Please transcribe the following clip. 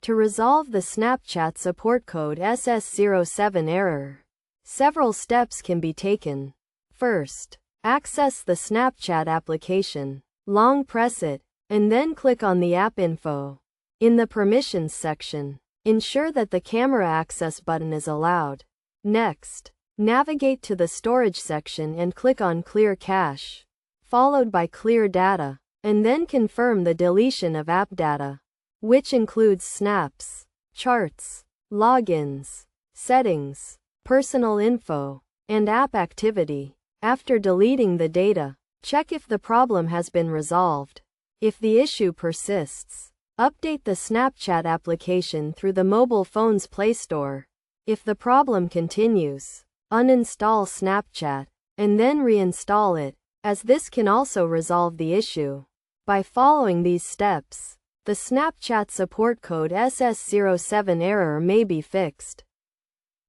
To resolve the Snapchat support code SS07 error, several steps can be taken. First, access the Snapchat application. Long press it, and then click on the app info. In the permissions section, ensure that the camera access button is allowed. Next, navigate to the storage section and click on Clear Cache, followed by Clear Data, and then confirm the deletion of app data, which includes snaps, charts, logins, settings, personal info, and app activity. After deleting the data, check if the problem has been resolved. If the issue persists, update the Snapchat application through the mobile phone's Play Store. If the problem continues, uninstall Snapchat, and then reinstall it, as this can also resolve the issue. By following these steps, the Snapchat support code SS07 error may be fixed.